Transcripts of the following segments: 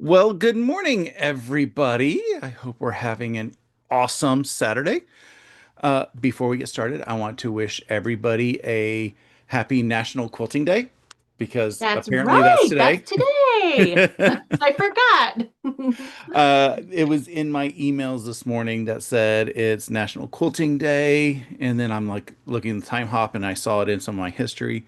Well, good morning, everybody. I hope we're having an awesome Saturday. Before we get started, I want to wish everybody a happy National Quilting Day because That's apparently that's right. That's today. today. I forgot. It was in my emails this morning that said it's National Quilting Day, and then I'm like looking at the time hop and I saw it in some of my history.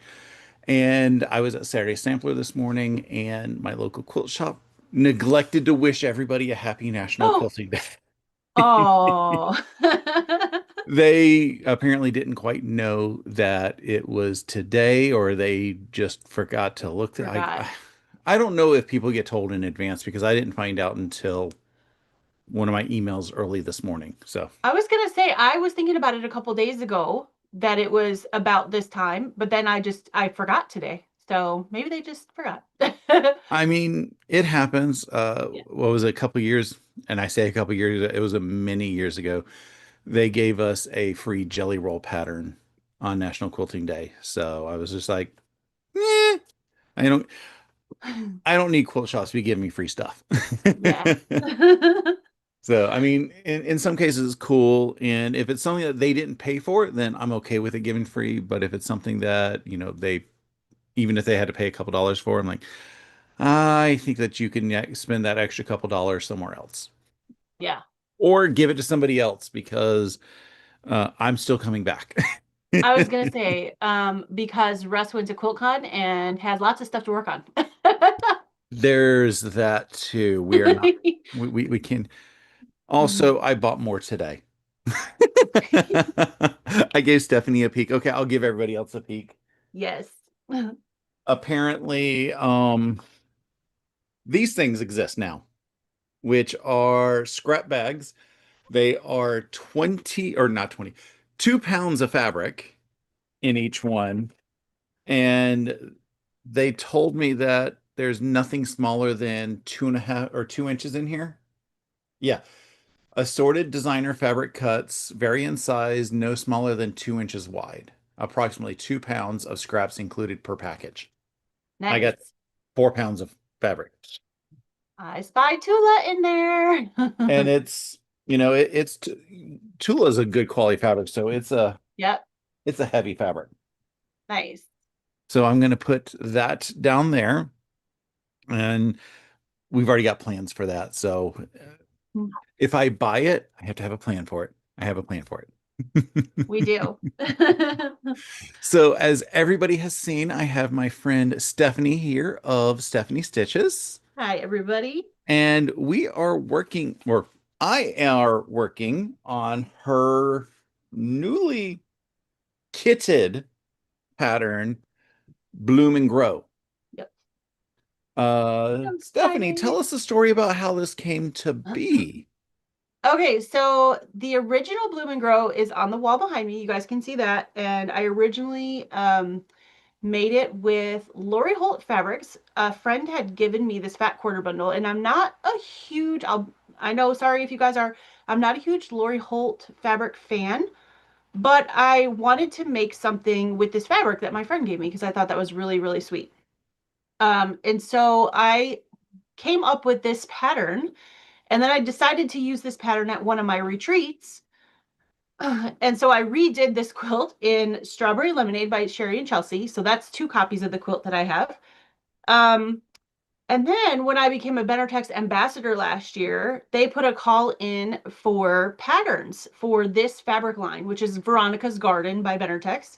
And I was at Saturday Sampler this morning, and my local quilt shop neglected to wish everybody a happy National Oh, Quilting Day. oh, They apparently didn't quite know that it was today, or they just forgot to look. forgot. I don't know if people get told in advance because I didn't find out until one of my emails early this morning. So, I was gonna say I was thinking about it a couple days ago that it was about this time, but then I forgot today. So maybe they just forgot. I mean, it happens. Yeah. What was it, a couple years? And I say a couple years, it was a many years ago. They gave us a free jelly roll pattern on National Quilting Day. So I was just like, eh, I don't I don't need quilt shops to be giving me free stuff. Yeah. So I mean, in some cases it's cool. And if it's something that they didn't pay for, then I'm okay with it giving free. But if it's something that, they even if they had to pay a couple dollars for, I'm like, I think that you can spend that extra couple dollars somewhere else. Yeah. Or give it to somebody else because I'm still coming back. I was gonna say, because Russ went to QuiltCon and had lots of stuff to work on. There's that too. We are not, we can. Also, I bought more today. I gave Stephanie a peek. Okay, I'll give everybody else a peek. Yes. Apparently, these things exist now, which are scrap bags. They are 20 or not 20, 2 pounds of fabric in each one. And they told me that there's nothing smaller than 2.5 or 2 inches in here. Yeah. Assorted designer fabric cuts vary in size, no smaller than 2 inches wide. Approximately 2 pounds of scraps included per package. I got Nice. 4 pounds of fabric. I spy Tula in And there. Tula is a good quality fabric, so Yep. it's a heavy fabric. Nice. So I'm going to put that down there, and we've already got plans for that. So if I buy it, I have to have a plan for it. I have a plan for it. We do. So as everybody has seen, I have my friend Stephanie here of Stephanie Stitches, Hi, everybody. and we are working, or I are working on her newly kitted pattern, Bloom and Grow. Yep. I'm Stephanie, tell excited. us the story about how this came to be. Okay, so the original Bloom and Grow is on the wall behind me. You guys can see that. And I originally made it with Lori Holt fabrics. A friend had given me this fat quarter bundle, and I'm not a huge, I know, sorry if you guys are, I'm not a huge Lori Holt fabric fan, but I wanted to make something with this fabric that my friend gave me because I thought that was really, really sweet. And so I came up with this pattern, and then I decided to use this pattern at one of my retreats. And so I redid this quilt in Strawberry Lemonade by Sherry and Chelsea. So that's two copies of the quilt that I have. Um, and then when I became a Benartex ambassador last year, they put a call in for patterns for this fabric line, which is Veronica's Garden by Benartex.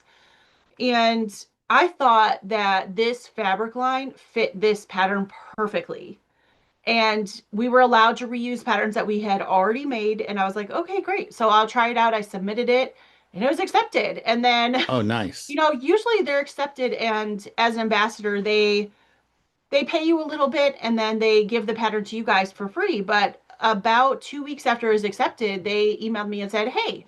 And I thought that this fabric line fit this pattern perfectly. And we were allowed to reuse patterns that we had already made. And I was like, okay, great. So I'll try it out. I submitted it and it was accepted. And then, Oh, nice. usually they're accepted and as an ambassador, they pay you a little bit and then they give the pattern to you guys for free. But about 2 weeks after it was accepted, they emailed me and said, hey,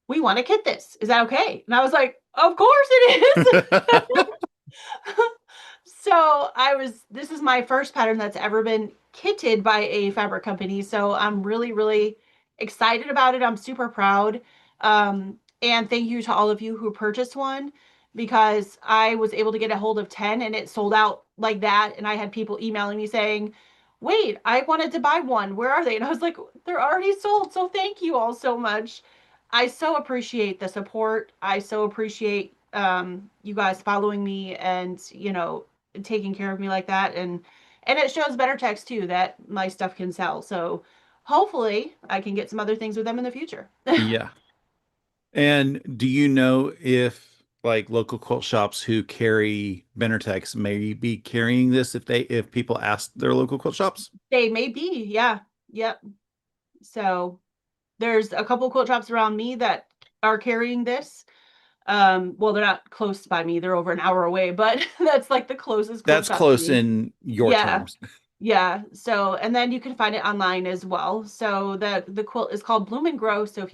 we want to kit this. Is that okay? And I was like, of course it is. So this is my first pattern that's ever been kitted by a fabric company. So I'm really, really excited about it. I'm super proud. And thank you to all of you who purchased one because I was able to get a hold of 10 and it sold out like that. And I had people emailing me saying, wait, I wanted to buy one. Where are they? And I was like, they're already sold. So thank you all so much. I so appreciate the support. I so appreciate you guys following me and, taking care of me like that. And it shows Benartex too that my stuff can sell. So hopefully I can get some other things with them in the future. Yeah. And do you know if like local quilt shops who carry Benartex may be carrying this if people ask their local quilt shops? They may be, yeah. Yep. So there's a couple quilt shops around me that are carrying this. Well, they're not close by me, they're over an hour away, but that's like the closest quilt That's shop to close me. in your Yeah. terms. Yeah. So, and then you can find it online as well. So the quilt is called Bloom and Grow. So if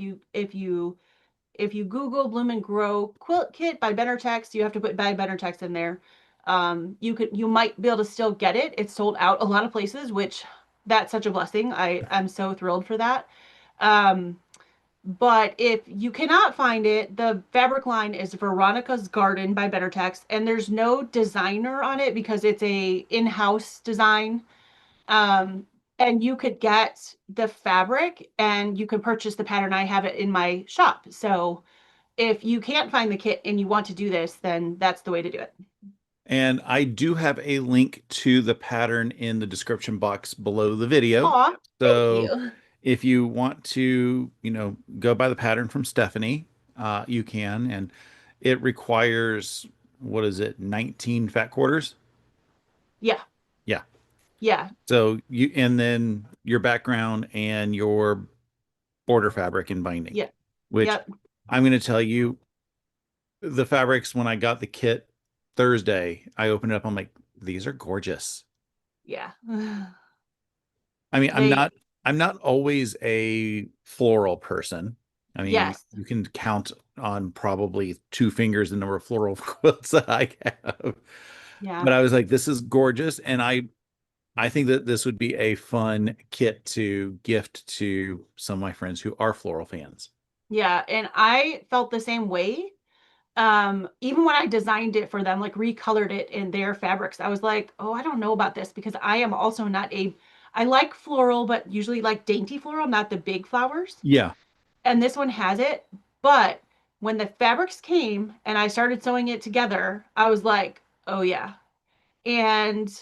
you Google Bloom and Grow quilt kit by Benartex, you have to put by Benartex in there. You might be able to still get it. It's sold out a lot of places, which that's such a blessing. I'm so thrilled for that. Um, but if you cannot find it, the fabric line is Veronica's Garden by Benartex, and there's no designer on it because it's a in-house design. Um, and you could get the fabric and you can purchase the pattern. I have it in my shop. So if you can't find the kit and you want to do this, then that's the way to do it. And I do have a link to the pattern in the description box below the video. Aw, thank So you. if you want to, go by the pattern from Stephanie, you can. And it requires, what is it, 19 fat quarters? Yeah, Yeah. yeah, And then your background and your border fabric and binding, yeah, which yep, I'm going to tell you, the fabrics, when I got the kit Thursday, I opened it up. I'm like, these are gorgeous. yeah. I mean, They, I'm not always a floral person. I mean, yes, you can count on probably two fingers the number of floral quilts that I have. yeah, But I was like, this is gorgeous. And I think that this would be a fun kit to gift to some of my friends who are floral fans. yeah. And I felt the same way. Even when I designed it for them, like recolored it in their fabrics, I was like, oh, I don't know about this because I am also not I like floral, but usually like dainty floral, not the big flowers. Yeah. And this one has it. But when the fabrics came and I started sewing it together, I was like, oh yeah. And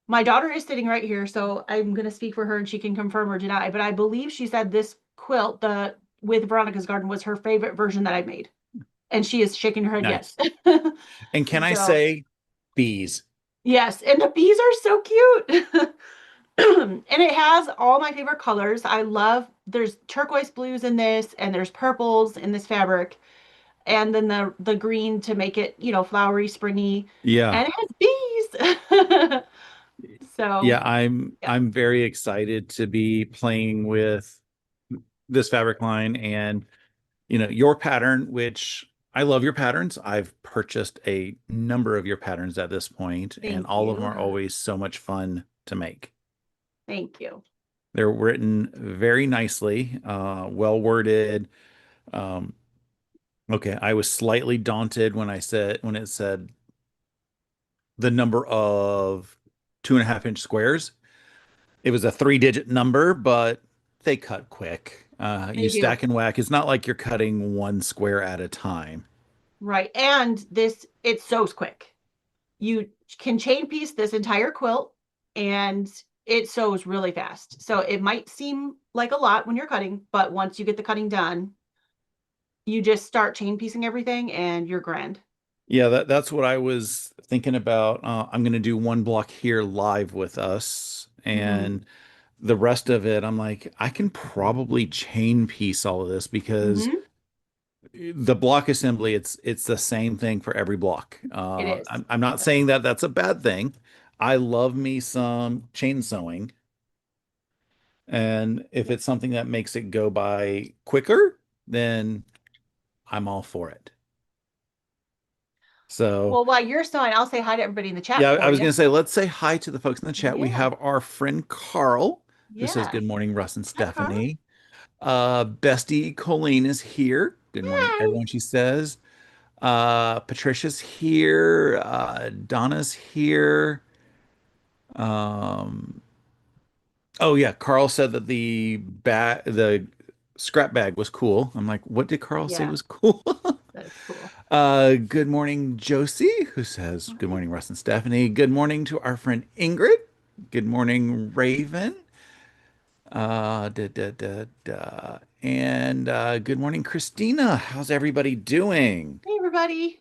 my daughter is sitting right here, so I'm gonna speak for her and she can confirm or deny. But I believe she said this quilt, the with Veronica's Garden, was her favorite version that I made. And she is shaking her head Nice. yes. And can I So say bees? yes, and the bees are so cute. And it has all my favorite colors. There's turquoise blues in this, and there's purples in this fabric, and then the green to make it, flowery, springy, Yeah. and it has bees. So Yeah, I'm yeah, I'm very excited to be playing with this fabric line and your pattern, which I love your patterns. I've purchased a number of your patterns at this point, and thank all of them you. are always so much fun to make. Thank you. They're written very nicely, well worded. Um, okay, I was slightly daunted when it said the number of 2.5 inch squares. It was a 3-digit number, but they cut quick. You They do. stack and whack. It's not like you're cutting one square at a time. Right. And it sews quick. You can chain piece this entire quilt and it sews really fast. So it might seem like a lot when you're cutting, but once you get the cutting done, you just start chain piecing everything and you're grand. Yeah, that's what I was thinking about. I'm going to do one block here live with us, Mm-hmm. and the rest of it, I'm like, I can probably chain piece all of this because Mm-hmm. the block assembly, it's the same thing for every block. It is. I'm not saying that that's a bad thing. I love me some chain sewing, and if Yep. it's something that makes it go by quicker, then I'm all for it. So. Well, while you're sewing, I'll say hi to everybody in the Yeah, chat I for was you. going to say, let's say hi to the folks in the chat. We Yeah. have our friend Carl, who says, Yeah. good morning, Russ and Hi, Carl. Stephanie. Bestie Colleen is here. Good morning, Hi. everyone, she says. Patricia's here. Donna's here. Um, Oh yeah, Carl said that the scrap bag was cool. I'm like, what did Carl say Yeah, was cool? that's cool. Good morning, Josie, who says, good Morning. morning, Russ and Stephanie. Good morning to our friend Ingrid. Good morning, Raven. Da, da, da, da. And good morning, Christina. How's everybody doing? Hey, everybody.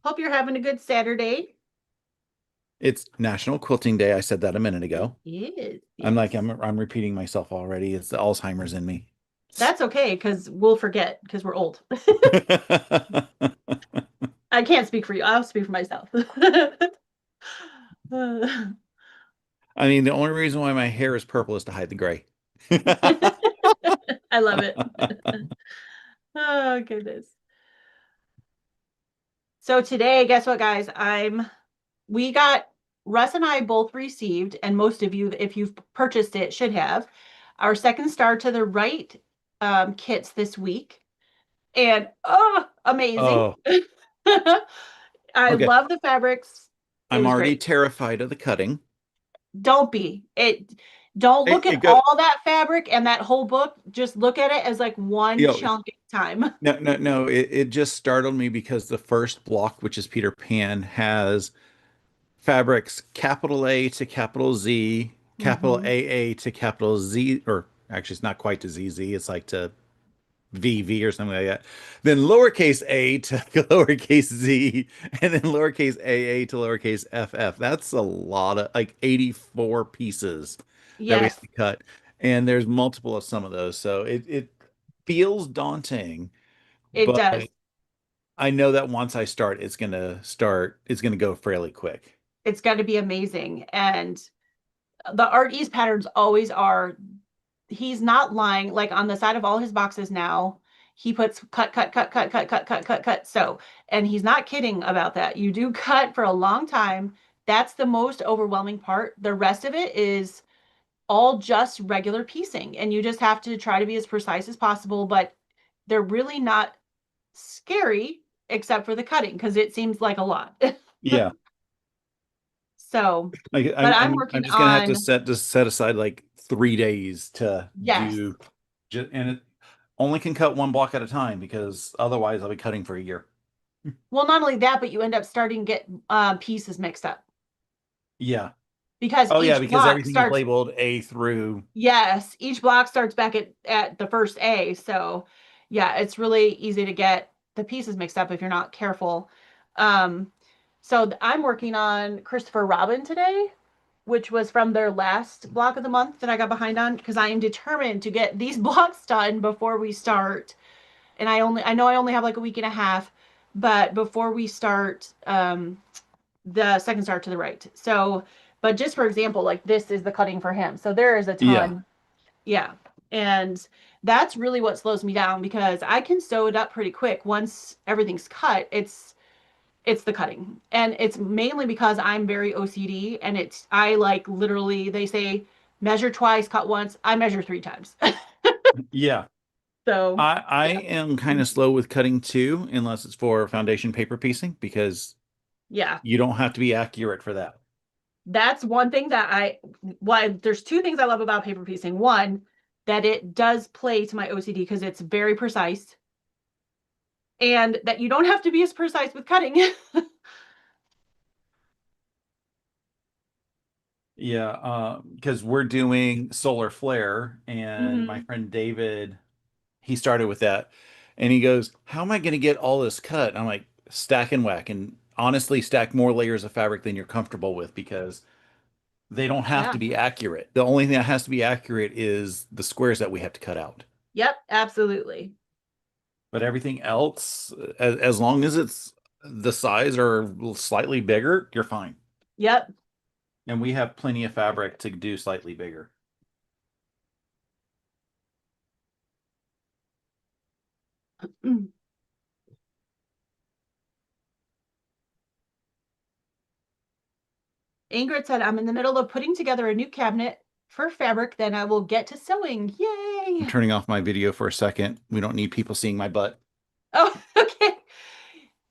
Hope you're having a good Saturday. It's National Quilting Day. I said that a minute It ago. is, I'm like, yes. I'm repeating myself already. It's the Alzheimer's in me. That's okay because we'll forget because we're old. I can't speak for you. I'll speak for myself. I mean, the only reason why my hair is purple is to hide the gray. I love it. Oh, goodness. So today, guess what, guys? We got, Russ and I both received, and most of you, if you've purchased it, should have, our second star to the right kits this week. And oh, amazing. Oh, I okay. love the fabrics. It I'm was already great. terrified of the cutting. Don't be. Don't look It at go, all that fabric and that whole book. Just look at it as like you one know, chunk at a time. no. It just startled me because the first block, which is Peter Pan, has fabrics capital A to capital Z, capital Hmm. AA to capital Z, or actually, it's not quite to ZZ. It's like to VV or something like that. Then lowercase a to lowercase z, and then lowercase AA to lowercase ff. That's a lot of like 84 pieces that we have Yes, to cut. And there's multiple of some of those. So it feels daunting, it but does. I know that once I start, it's gonna go fairly quick. It's got to be amazing. And the art ease patterns always are. He's not lying. Like on the side of all his boxes now, he puts cut, cut, cut, cut, cut, cut, cut, cut, cut. So, and he's not kidding about that. You do cut for a long time. That's the most overwhelming part. The rest of it is all just regular piecing, and you just have to try to be as precise as possible. But they're really not scary except for the cutting because it seems like a lot. Yeah. So, Like but I'm I'm I'm I'm working just gonna have to on, set aside like 3 days to yes. do just and it only can cut one block at a time because otherwise I'll be cutting for a year. Well, not only that, but you end up starting to get pieces mixed up Yeah. because Oh yeah, each because block everything is starts, labeled A through. yes, each block starts back at the first A. So, yeah, it's really easy to get the pieces mixed up if you're not careful. Um, so I'm working on Christopher Robin today, which was from their last block of the month that I got behind on because I am determined to get these blocks done before we start. And I know I only have like a week and a half, but before we start the second star to the right. So, but just for example, like this is the cutting for him. So there is a Yeah. ton. Yeah. And that's really what slows me down because I can sew it up pretty quick once everything's cut. It's the cutting. And it's mainly because I'm very OCD and it's I like literally they say measure twice, cut once. I measure three times. Yeah. So, I yeah. am kind of slow with cutting too, unless it's for foundation paper piecing, because Yeah. you don't have to be accurate for that. That's one thing that there's two things I love about paper piecing. One, that it does play to my OCD because it's very precise, and that you don't have to be as precise with cutting. Yeah, because we're doing solar flare, and my Hmm. friend David, he started with that, and he goes, "How am I going to get all this cut?" And I'm like, "Stack and whack, and honestly, stack more layers of fabric than you're comfortable with because they don't have to Yeah. be accurate. The only thing that has to be accurate is the squares that we have to cut out. Yep. Absolutely. But everything else, as long as it's the size or slightly bigger, you're fine. Yep. And we have plenty of fabric to do slightly bigger." Ingrid said, "I'm in the middle of putting together a new cabinet for fabric. Then I will get to sewing. I'm Yay!" turning off my video for a second. We don't need people seeing my butt. Oh, okay.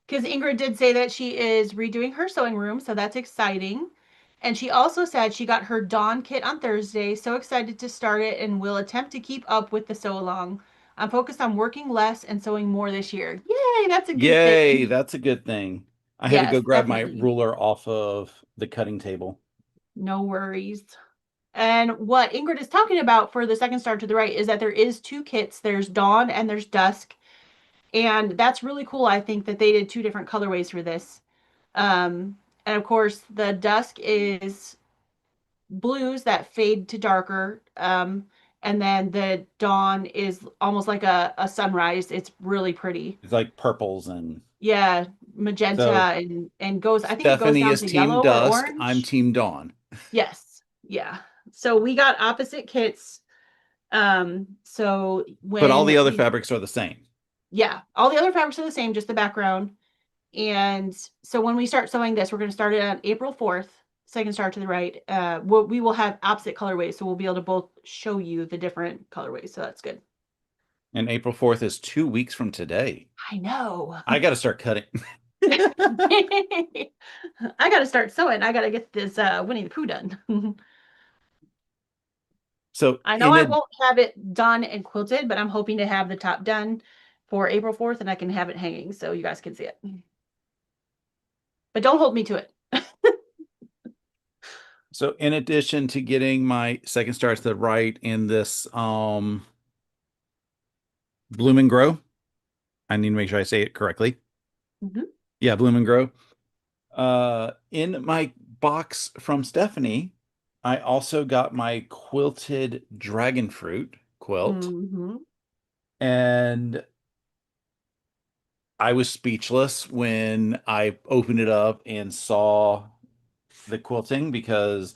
Because Ingrid did say that she is redoing her sewing room, so that's exciting. And she also said she got her Dawn kit on Thursday. So excited to start it and will attempt to keep up with the sew along. I'm focused on working less and sewing more this year. Yay, that's a good Yay, thing. that's a good thing. I had to go Yes, grab my definitely. ruler off of the cutting table. No worries. And what Ingrid is talking about for the second star to the right is that there is two kits. There's Dawn and there's Dusk. And that's really cool. I think that they did two different colorways for this. And of course, the Dusk is blues that fade to darker. And then the Dawn is almost like a sunrise. It's really pretty. It's like purples and Yeah, magenta so and goes, I think it goes Stephanie down is to Team yellow or Dusk. I'm orange. Team Dawn. Yes. Yeah. So we got opposite kits. So But all when the other we, fabrics are the same. yeah, all the other fabrics are the same, just the background. And so when we start sewing this, we're going to start it on April 4th, second star to the right. We will have opposite colorways, so we'll be able to both show you the different colorways. So that's good. And April 4th is 2 weeks from today. I know. I got to start cutting. I got to start sewing. I got to get this Winnie the Pooh done. So I know in I a won't have it done and quilted, but I'm hoping to have the top done for April 4th and I can have it hanging so you guys can see it. But don't hold me to it. so in addition to getting my second star to the right in this Bloom and Grow, I need to make sure I say it correctly. Mhm. Yeah, Bloom and Grow. In my box from Stephanie, I also got my quilted dragon fruit quilt, Mhm. and I was speechless when I opened it up and saw the quilting because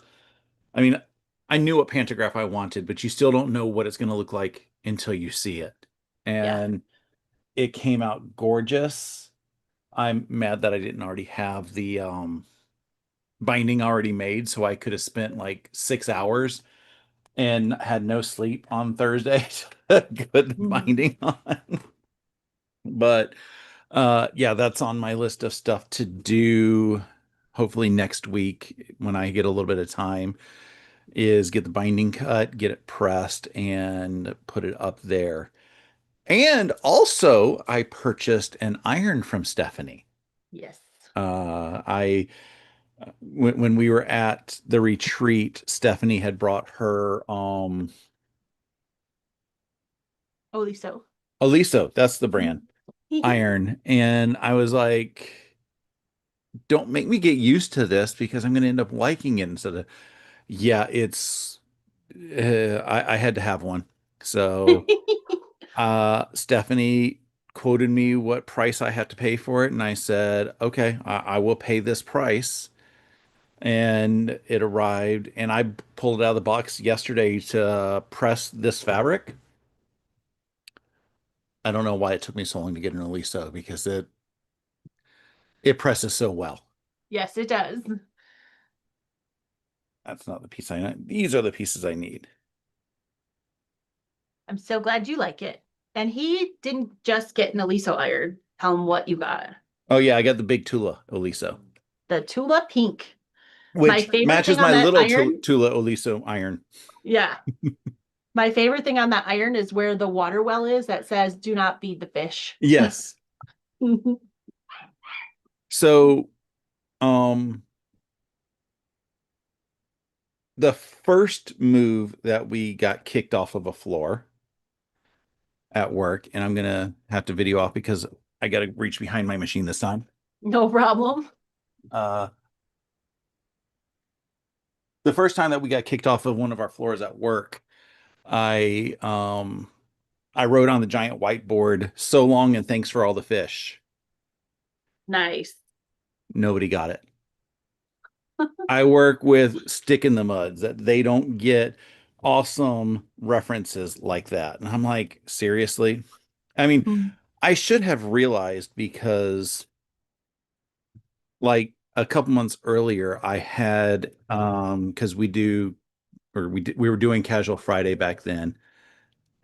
I mean, I knew what pantograph I wanted, but you still don't know what it's going to look like until you see it. Yeah. And it came out gorgeous. I'm mad that I didn't already have the binding already made, so I could have spent like 6 hours and had no sleep on Thursday to put the Mhm. binding on. But yeah, that's on my list of stuff to do hopefully next week when I get a little bit of time is get the binding cut, get it pressed and put it up there. And also I purchased an iron from Stephanie. Yes. I when we were at the retreat, Stephanie had brought her Holy so. Aliso, that's the brand, iron. And I was like, don't make me get used to this because I'm going to end up liking it instead of, yeah, it's, I had to have one. So, Stephanie quoted me what price I had to pay for it. And I said, okay, I will pay this price. And it arrived, and I pulled it out of the box yesterday to press this fabric. I don't know why it took me so long to get an Aliso because it presses so well. Yes, it does. That's not the piece I need. These are the pieces I need. I'm so glad you like it. And he didn't just get an Aliso iron. Tell him what you got. Oh yeah, I got the big Tula Oliso, The Tula Pink. My which favorite matches thing on my that little iron, Tula Oliso iron. yeah. My favorite thing on that iron is where the water well is that says do not feed the fish. Yes. So, um, the first move that we got kicked off of a floor at work, and I'm gonna have to video off because I gotta reach behind my machine this time. No problem. Uh, the first time that we got kicked off of one of our floors at work, I um I wrote on the giant whiteboard, "So long and thanks for all the fish." Nice. Nobody got it. I work with Stick in the Muds that they don't get awesome references like that. And I'm like, seriously? I mean, I should have realized because like a couple months earlier, I had because we were doing Casual Friday back then,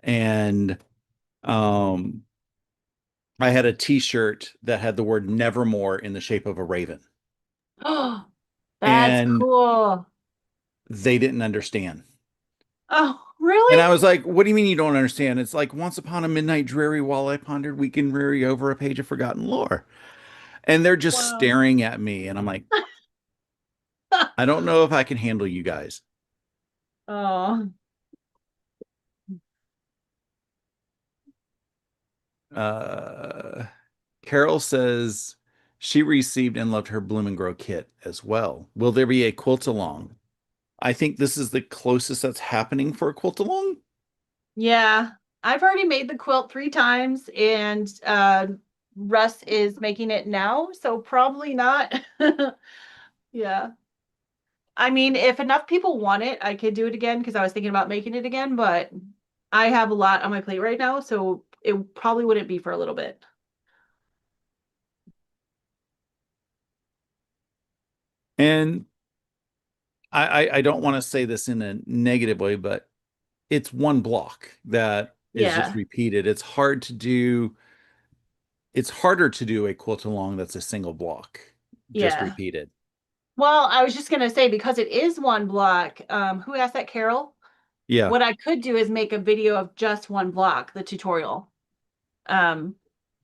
and um I had a t-shirt that had the word nevermore in the shape of a raven. That's and cool. they didn't understand. Oh, And really? I was like, what do you mean you don't understand? It's like once upon a midnight dreary while I pondered weak and weary over a page of forgotten lore. And they're just Wow. staring at me. And I'm like, I don't know if I can handle you guys. Oh, Uh, Carol says she received and loved her Bloom and Grow kit as well. Will there be a quilt along? I think this is the closest that's happening for a quilt along. yeah. I've already made the quilt 3 times and Russ is making it now, so probably not. Yeah. I mean, if enough people want it, I could do it again because I was thinking about making it again, but I have a lot on my plate right now, so it probably wouldn't be for a little bit. And I don't want to say this in a negative way, but it's one block that is just Yeah. repeated. It's harder to do a quilt along that's a single block, just Yeah. repeated. Well, I was just gonna say because it is one block, who asked that, Carol? Yeah. What I could do is make a video of just one block, the tutorial. Um,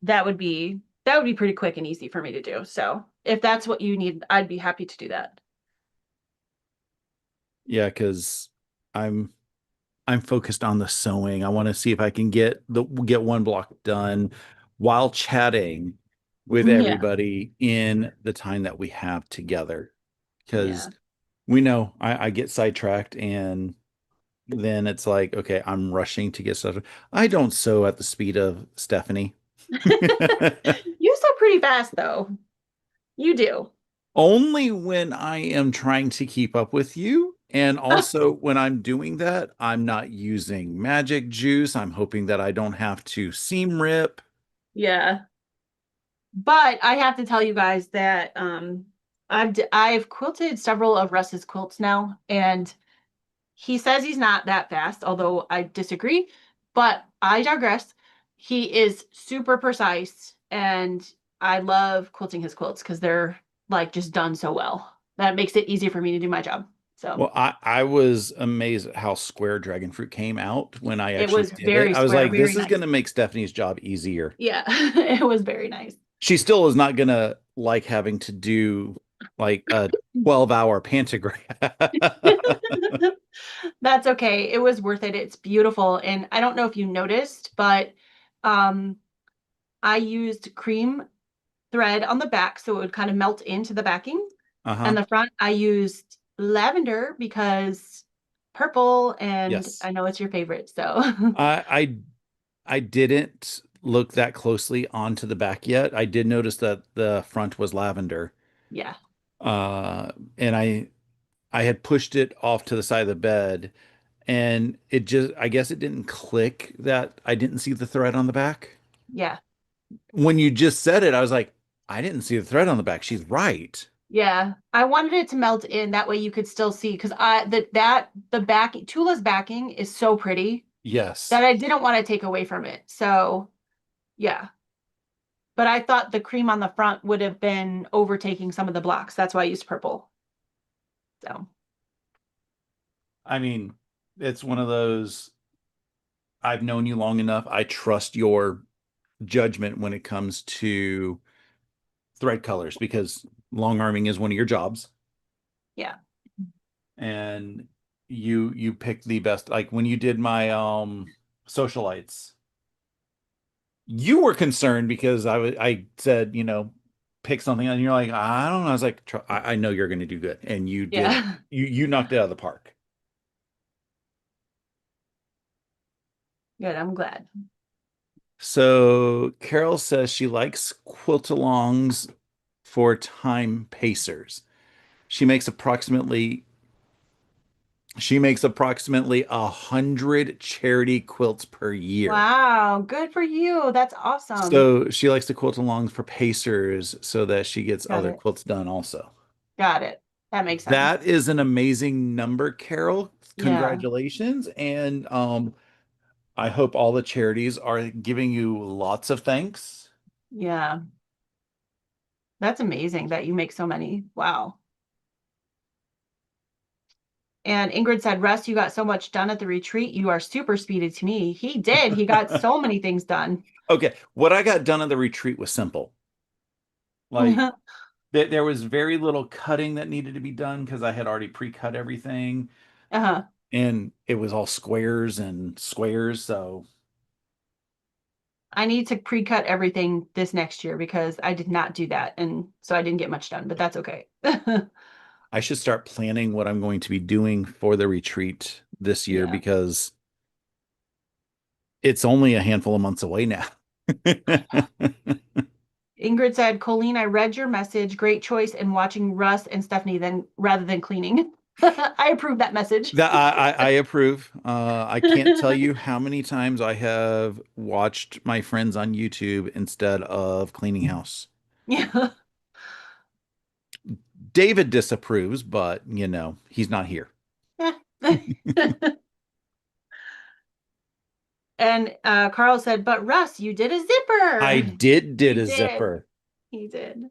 that would be pretty quick and easy for me to do. So if that's what you need, I'd be happy to do that. Yeah, because I'm I'm focused on the sewing. I want to see if I can get one block done while chatting with Yeah. everybody in the time that we have together. Because Yeah. we know I get sidetracked and then it's like, okay, I'm rushing to get stuff. I don't sew at the speed of Stephanie. You sew pretty fast though. You do. Only when I am trying to keep up with you. And also when I'm doing that, I'm not using magic juice. I'm hoping that I don't have to seam rip. Yeah. But I have to tell you guys that I've quilted several of Russ's quilts now, and he says he's not that fast, although I disagree, but I digress. He is super precise, and I love quilting his quilts because they're like just done so well. That makes it easy for me to do my job. So Well, I was amazed at how square dragon fruit came out when I it actually was did it. very I was square, like, this very is nice. going to make Stephanie's job easier. Yeah, it was very nice. She still is not going to like having to do like a 12-hour pantograph. That's okay. It was worth it. It's beautiful. And I don't know if you noticed, but um, I used cream thread on the back so it would kind of melt into the backing. And Uh-huh. the front, I used lavender because purple, and Yes. I know it's your favorite. So, I I I didn't look that closely onto the back yet. I did notice that the front was lavender. yeah, Uh, and I had pushed it off to the side of the bed and it just I guess it didn't click that I didn't see the thread on the back. yeah, When you just said it, I was like, I didn't see the thread on the back. She's right. yeah. I wanted it to melt in that way you could still see because the back Tula's backing is so pretty Yes. that I didn't want to take away from it. So, yeah. But I thought the cream on the front would have been overtaking some of the blocks. That's why I used purple. So, I mean, it's one of those I've known you long enough. I trust your judgment when it comes to thread colors because long arming is one of your jobs yeah. and you picked the best like when you did my socialites you were concerned because I said pick something and you're like I don't know I was like I know you're going to do good and you did Yeah. you knocked it out of the park. Good. I'm glad. So Carol says she likes quilt-alongs for time pacers. She makes approximately She makes approximately 100 charity quilts per year. Wow. Good for you. That's awesome. So she likes to quilt along for pacers so that she gets Got other it. quilts done also. Got it. That makes sense. That is an amazing number, Carol. Yeah. Congratulations. And I hope all the charities are giving you lots of thanks. Yeah. That's amazing that you make so many. Wow. And Ingrid said, Russ, you got so much done at the retreat. You are super speedy to me. He did. He got so many things done. Okay, what I got done at the retreat was simple. Like there was very little cutting that needed to be done because I had already pre-cut everything, Uh-huh. and it was all squares and squares. So I need to pre-cut everything this next year because I did not do that. And so I didn't get much done, but that's okay. I should start planning what I'm going to be doing for the retreat this year Yeah. because it's only a handful of months away now. Ingrid said, Colleen, I read your message. Great choice in watching Russ and Stephanie then rather than cleaning. I approve that message. That I approve. I can't tell you how many times I have watched my friends on YouTube instead of cleaning house. Yeah. David disapproves, but he's not here. And Carl said, but Russ, you did a I zipper. did He a did. zipper, He did.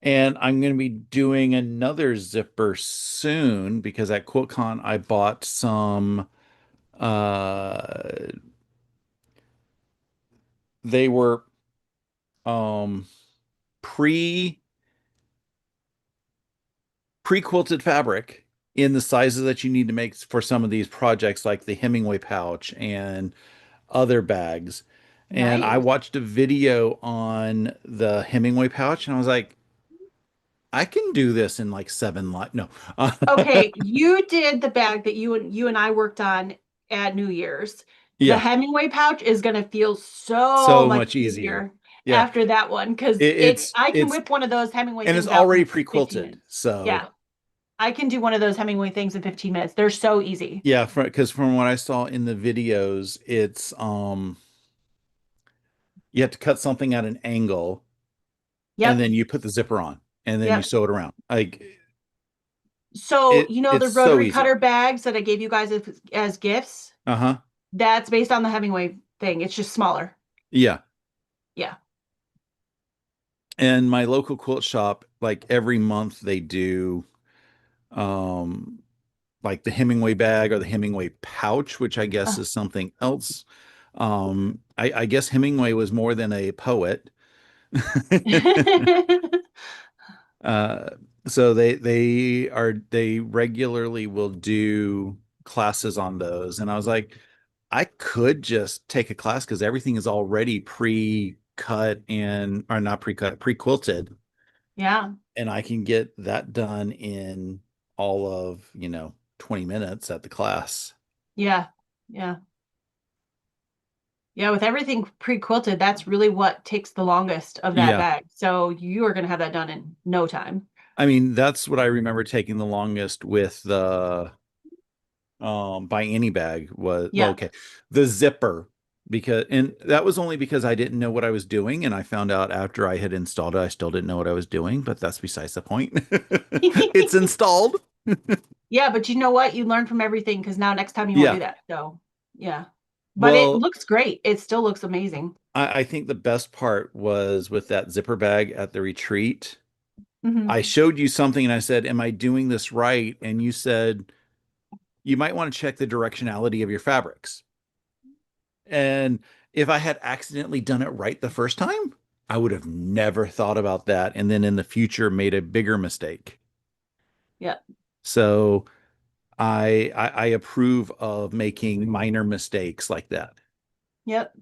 and I'm going to be doing another zipper soon because at QuiltCon I bought some. Uh, they were um pre pre-quilted fabric in the sizes that you need to make for some of these projects, like the Hemingway pouch and other bags. And I Nice. watched a video on the Hemingway pouch, and I was like, I can do this in like 7 No. Okay, you did the bag that you and I worked on at New Year's. The Yeah, Hemingway pouch is gonna feel so so much much easier. easier Yeah, after that one because it, it it's I can it's whip one of those Hemingway and it's things out already in 15 pre-quilted. minutes. So Yeah, I can do one of those Hemingway things in 15 minutes. They're so easy. yeah, because from what I saw in the videos, it's you have to cut something at an angle and Yep, then you put the zipper on and then you yep. sew it around. Like So, it you know the it's so rotary easy. cutter bags that I gave you guys as gifts? Uh-huh. That's based on the Hemingway thing. It's just smaller. Yeah. Yeah. And my local quilt shop, like every month they do um like the Hemingway bag or the Hemingway pouch, which I guess Uh, is something else. I guess Hemingway was more than a poet. Uh, so they regularly will do classes on those, and I was like, I could just take a class because everything is already pre-cut and or not pre-cut, pre-quilted, yeah. and I can get that done in all of 20 minutes at the class. Yeah. Yeah. Yeah, with everything pre-quilted, that's really what takes the longest of that Yeah. bag. So you are going to have that done in no time. I mean, that's what I remember taking the longest with the by any bag was, well, Yeah. okay, the zipper, because and that was only because I didn't know what I was doing, and I found out after I had installed it I still didn't know what I was doing, but that's besides the point. It's installed. Yeah, but you know what? You learn from everything because now next time you won't Yeah. do that. So, yeah. But it Well, looks great. It still looks amazing. I think the best part was with that zipper bag at the retreat. I Hmm. showed you something and I said, am I doing this right? And you said you might want to check the directionality of your fabrics. And if I had accidentally done it right the first time, I would have never thought about that. And then in the future made a bigger mistake. Yeah. So I approve of making minor mistakes like that. Yep.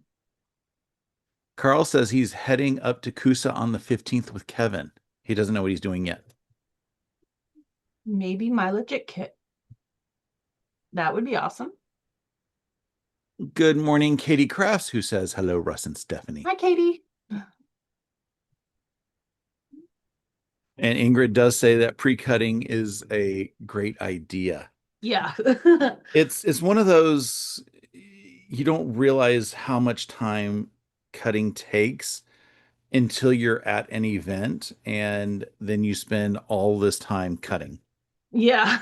Carl says he's heading up to Kusa on the 15th with Kevin. He doesn't know what he's doing yet. Maybe my legit kit. That would be awesome. Good morning, Katie Crafts, who says hello, Russ and Stephanie. Hi, Katie. And Ingrid does say that pre-cutting is a great idea. Yeah. It's one of those you don't realize how much time cutting takes until you're at an event and then you spend all this time cutting. Yeah.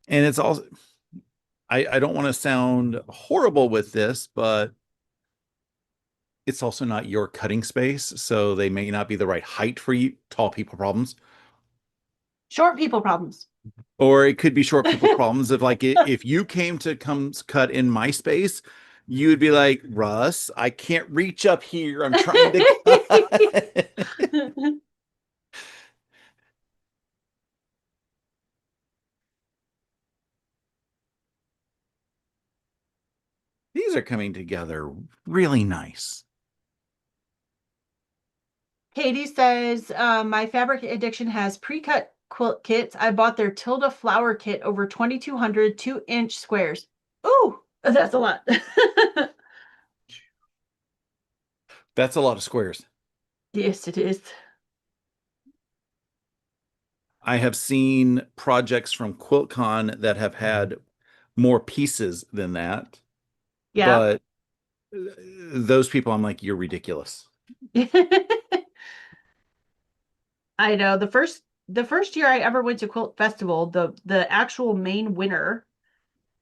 And it's also I don't want to sound horrible with this, but it's also not your cutting space, so they may not be the right height for you, tall people problems. Short people problems. Or it could be short people problems of like if you came to come cut in my space, you would be like, Russ, I can't reach up here. I'm trying to cut. These are coming together really nice. Katie says, my fabric addiction has pre-cut quilt kits. I bought their Tilda flower kit over 2,200 2-inch squares. Ooh, that's a lot. That's a lot of squares. Yes, it is. I have seen projects from QuiltCon that have had more pieces than that, Yeah. but those people, I'm like, you're ridiculous. I know. The first year I ever went to Quilt Festival, the actual main winner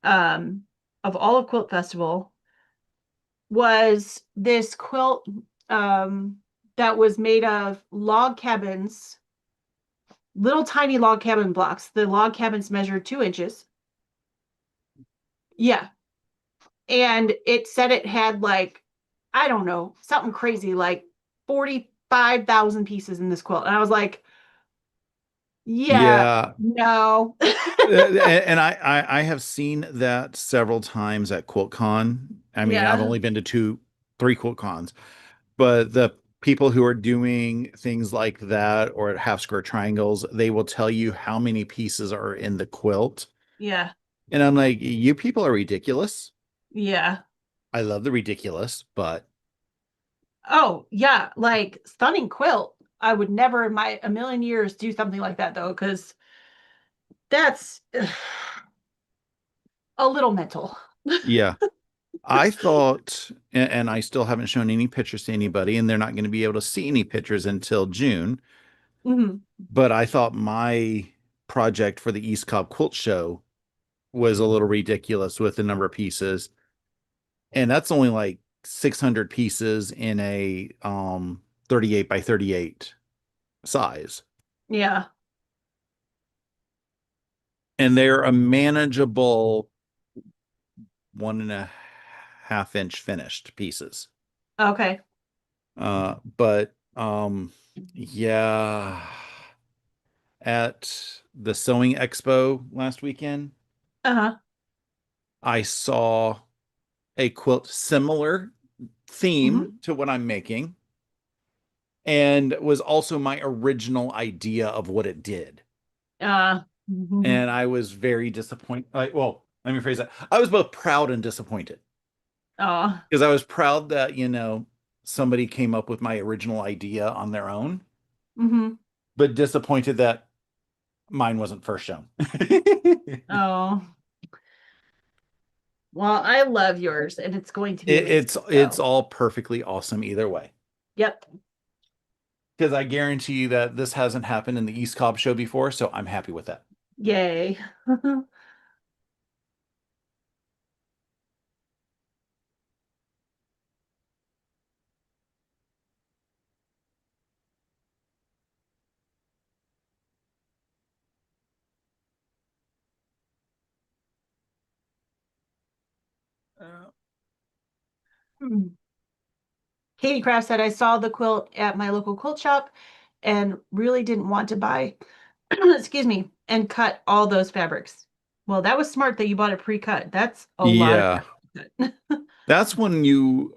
um of all of Quilt Festival was this quilt um that was made of log cabins, little tiny log cabin blocks. The log cabins measured 2 inches. Yeah. And it said it had like, I don't know, something crazy, like 45,000 pieces in this quilt. And I was like, yeah, Yeah. no. And I have seen that several times at QuiltCon. I mean, I've Yeah. only been to three QuiltCons, but the people who are doing things like that or at half square triangles, they will tell you how many pieces are in the quilt. Yeah. And I'm like, you people are ridiculous. Yeah. I love the ridiculous, but Oh, yeah. Like stunning quilt. I would never in my a million years do something like that though, because that's a little mental. yeah. I thought, and I still haven't shown any pictures to anybody, and they're not going to be able to see any pictures until June. Mhm. But I thought my project for the East Cobb Quilt Show was a little ridiculous with the number of pieces. And that's only like 600 pieces in a 38 by 38 size. Yeah. And they're a manageable 1.5 inch finished pieces. Okay. But yeah, at the sewing expo last weekend, Uh-huh. I saw a quilt similar theme Hmm. to what I'm making and was also my original idea of what it did. Mhm. And I was very disappointed. Well, let me phrase that. I was both proud and disappointed Oh. because I was proud that, somebody came up with my original idea on their own, Hmm. but disappointed that mine wasn't first shown. Oh. Well, I love yours and it's going to be It, amazing. it's So, all perfectly awesome either way. yep. Because I guarantee you that this hasn't happened in the East Cobb show before, so I'm happy with that. Yay. Uh, Katie Craft said, I saw the quilt at my local quilt shop and really didn't want to buy, excuse me, and cut all those fabrics. Well, that was smart that you bought it pre-cut. That's a lot of yeah, fabric. that's when you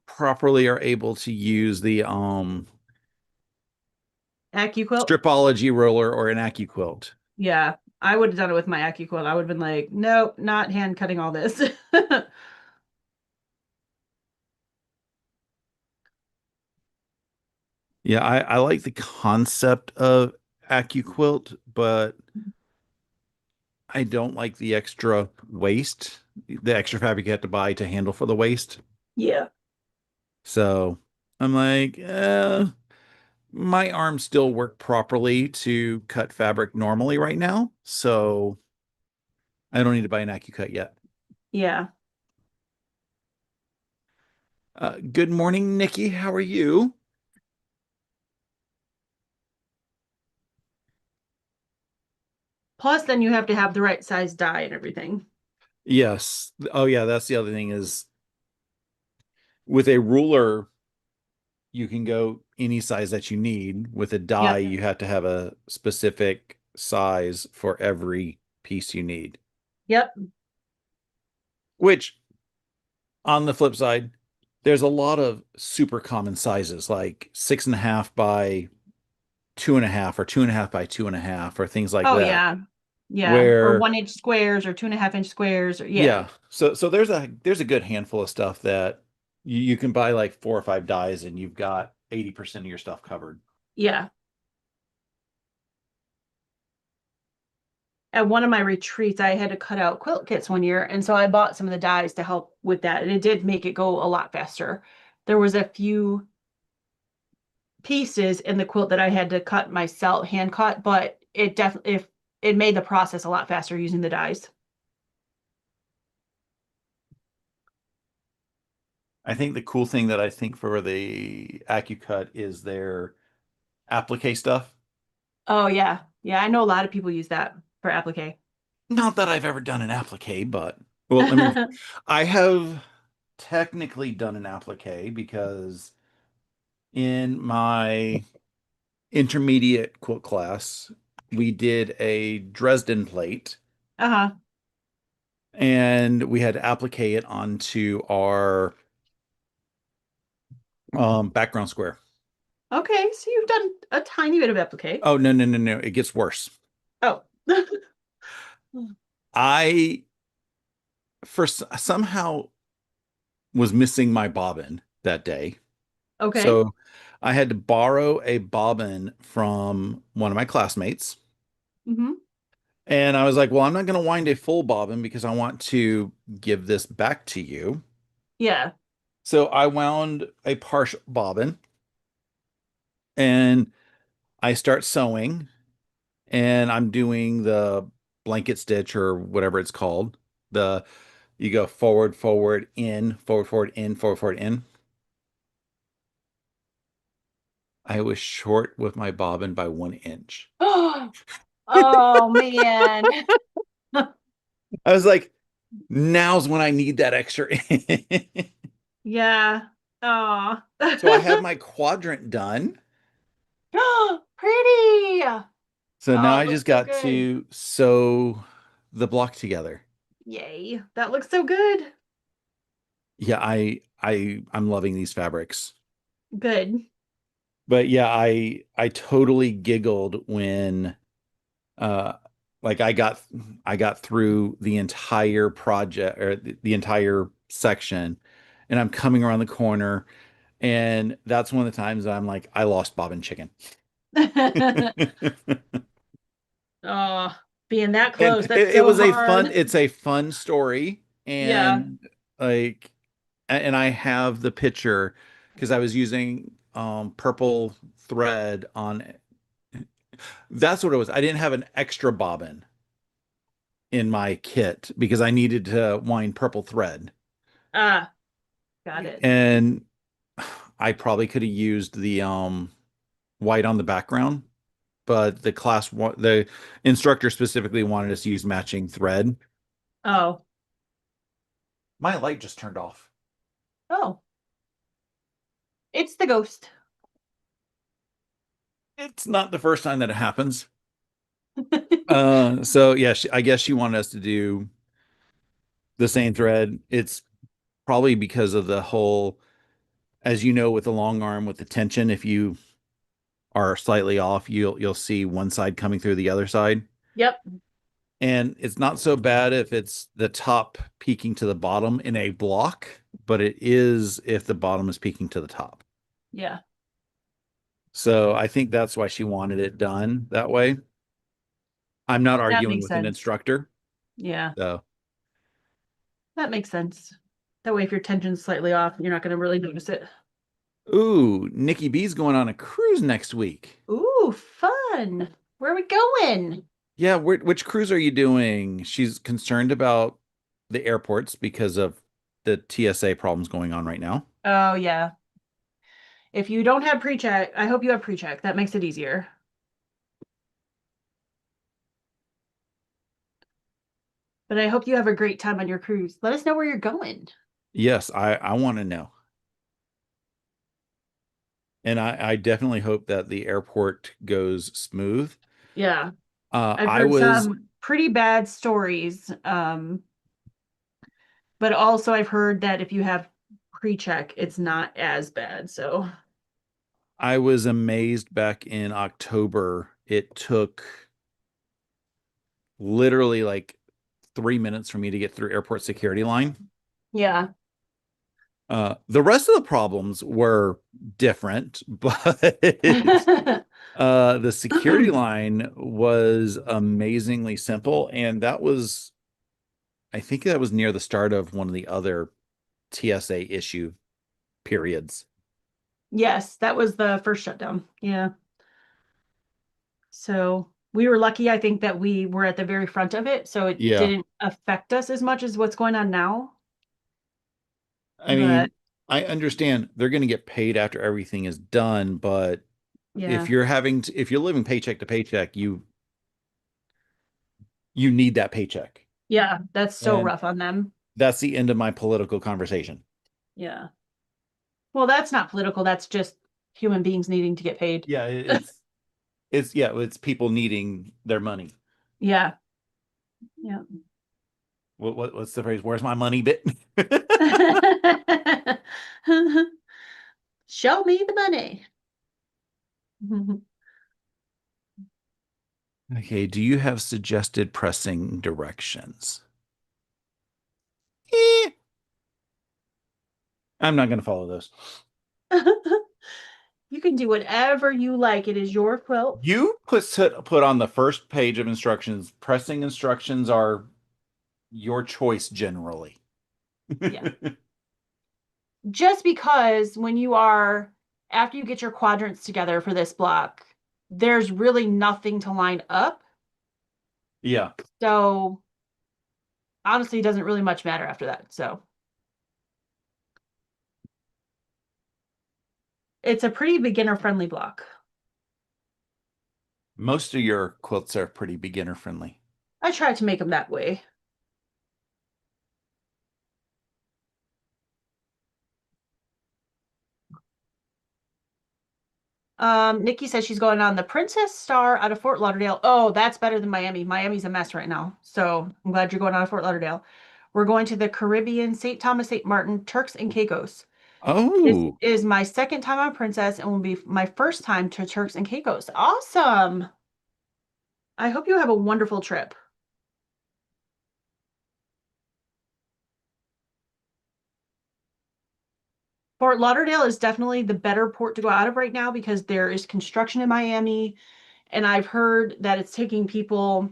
properly are able to use the AccuQuilt? stripology roller or an AccuQuilt. Yeah, I would have done it with my AccuQuilt. I would have been like, nope, not hand cutting all this. Yeah, I like the concept of AccuQuilt, but I don't like the extra waste, the extra fabric you have to buy to handle for the waste. Yeah. So I'm like, my arms still work properly to cut fabric normally right now. So I don't need to buy an AccuCut yet. Yeah. Good morning, Nikki. How are you? Plus, then you have to have the right size die and everything. Yes. Oh yeah, that's the other thing is with a ruler, you can go any size that you need. With a die, Yep. you have to have a specific size for every piece you need. Yep. Which, on the flip side, there's a lot of super common sizes like 6.5 by 2.5 or 2.5 by 2.5 or things like Oh that. yeah. Yeah. Or Where 1 inch squares or 2.5 inch squares or yeah. yeah, so there's a good handful of stuff that you can buy like 4 or 5 dies and you've got 80% of your stuff covered. Yeah. At one of my retreats, I had to cut out quilt kits one year, and so I bought some of the dies to help with that, and it did make it go a lot faster. There was a few pieces in the quilt that I had to cut myself, hand cut, but it definitely if it made the process a lot faster using the dies. I think the cool thing that I think for the AccuCut is their applique stuff. Oh yeah. Yeah, I know a lot of people use that for applique. Not that I've ever done an applique, but well, I have technically done an applique because in my intermediate quilt class, we did a Dresden plate Uh-huh. and we had to applique it onto our background square. Okay, so you've done a tiny bit of applique. Oh, no, no, no, no. It gets worse. Oh. I somehow was missing my bobbin that day. Okay. So I had to borrow a bobbin from one of my classmates. Hmm. And I was like, well, I'm not going to wind a full bobbin because I want to give this back to you. Yeah. So I wound a partial bobbin and I start sewing and I'm doing the blanket stitch or whatever it's called. The You go forward, forward, in, forward, forward, in, forward, forward, in. I was short with my bobbin by 1 inch. Oh man. I was like, now's when I need that extra in. Yeah. Oh. So I have my quadrant done. Pretty. So now Oh, it I looks just so got good. to sew the block together. Yay. That looks so good. Yeah, I'm loving these fabrics. Good. But yeah, I totally giggled when uh like I got through the entire project or the entire section and I'm coming around the corner and that's one of the times that I'm like I lost Bob and Chicken. Oh, being that And close, that's it so was hard. it's a fun story Yeah. and like and I have the picture because I was using purple thread on that's what it was. I didn't have an extra bobbin in my kit because I needed to wind purple thread. Ah, got it. And I probably could have used the white on the background, but the instructor specifically wanted us to use matching thread. Oh. My light just turned off. Oh. It's the ghost. It's not the first time that it happens. So yeah, I guess she wanted us to do the same thread. It's probably because of the whole, as you know, with the long arm with the tension, if you are slightly off, you'll see one side coming through the other side. Yep. And it's not so bad if it's the top peeking to the bottom in a block, but it is if the bottom is peeking to the top. Yeah. So I think that's why she wanted it done that way. I'm not That arguing makes with an sense. instructor. Yeah. So, That makes sense. That way, if your tension's slightly off, you're not going to really notice it. ooh, Nikki B's going on a cruise next week. Ooh, fun. Where are we going? Yeah, which cruise are you doing? She's concerned about the airports because of the TSA problems going on right now. Oh, yeah. If you don't have pre-check, I hope you have pre-check. That makes it easier. But I hope you have a great time on your cruise. Let us know where you're going. Yes, I want to know. And I definitely hope that the airport goes smooth. Yeah, I've I heard was some pretty bad stories. But also I've heard that if you have pre-check, it's not as bad. So, I was amazed back in October. It took literally like 3 minutes for me to get through airport security line. yeah. The rest of the problems were different, but the security line was amazingly simple, and I think that was near the start of one of the other TSA issue periods. Yes, that was the first shutdown. Yeah. So we were lucky, I think, that we were at the very front of it. So it Yeah. didn't affect us as much as what's going on now. I But mean, I understand they're going to get paid after everything is done, but yeah. if you're living paycheck to paycheck, you need that paycheck. Yeah, that's so And rough on them. that's the end of my political conversation. Yeah. Well, that's not political. That's just human beings needing to get paid. Yeah, it's people needing their money. Yeah. Yeah. What's the phrase? Where's my money bit? Show me the money. Okay, do you have suggested pressing directions? Eh, I'm not going to follow those. You can do whatever you like. It is your quilt. You put on the first page of instructions, pressing instructions are your choice generally. Yeah. Just because when you are, after you get your quadrants together for this block, there's really nothing to line up. Yeah. So honestly, it doesn't really much matter after that. So it's a pretty beginner friendly block. Most of your quilts are pretty beginner friendly. I try to make them that way. Nikki says she's going on the Princess Star out of Fort Lauderdale. Oh, that's better than Miami. Miami's a mess right now. So I'm glad you're going out of Fort Lauderdale. We're going to the Caribbean, St. Thomas, St. Martin, Turks and Caicos. This Oh, is my second time on Princess and will be my first time to Turks and Caicos. Awesome. I hope you have a wonderful trip. Fort Lauderdale is definitely the better port to go out of right now because there is construction in Miami, and I've heard that it's taking people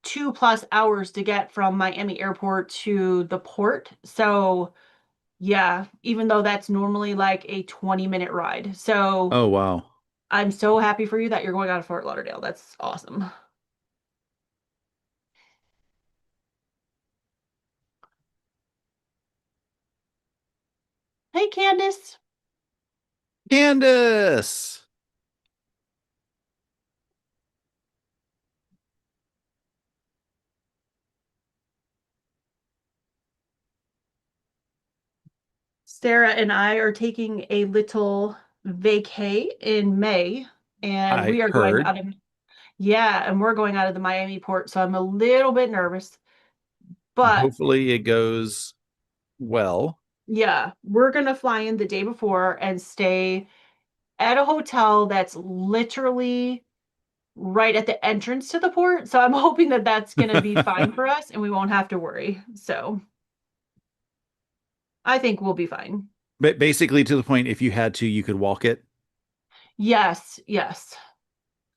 2+ hours to get from Miami Airport to the port. So, yeah, even though that's normally like a 20-minute ride. So, oh wow. I'm so happy for you that you're going out of Fort Lauderdale. That's awesome. Hey, Candace. Candace. Sarah and I are taking a little vacay in May, and I we are going heard. out of, yeah, and we're going out of the Miami port. So I'm a little bit nervous, but Hopefully it goes well. yeah, we're gonna fly in the day before and stay at a hotel that's literally right at the entrance to the port. So I'm hoping that that's going to be fine for us and we won't have to worry. So I think we'll be fine. But basically to the point, if you had to, you could walk it. Yes, yes.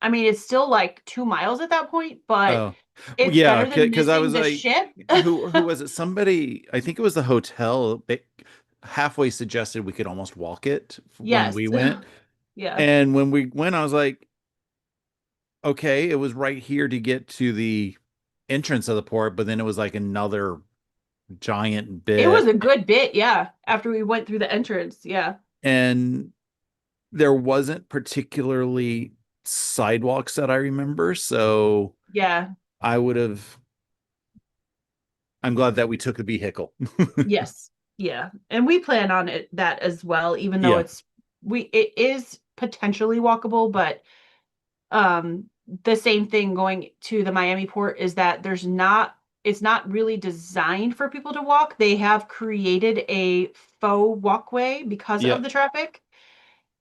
I mean, it's still like 2 miles at that point, but Oh, well, it's yeah, better than because I missing was the like, ship. who was it? Somebody, I think it was the hotel, halfway suggested we could almost walk it when Yes. we went. Yeah. And when we went, I was like, okay, it was right here to get to the entrance of the port, but then it was like another giant It was bit. a good bit, yeah, after we went through the entrance. Yeah. And there wasn't particularly sidewalks that I remember. So Yeah. I would have. I'm glad that we took a vehicle. Yes. Yeah. And we plan on that as well, even though Yeah. it is potentially walkable, but um the same thing going to the Miami port is that it's not really designed for people to walk. They have created a faux walkway because of Yep. the traffic.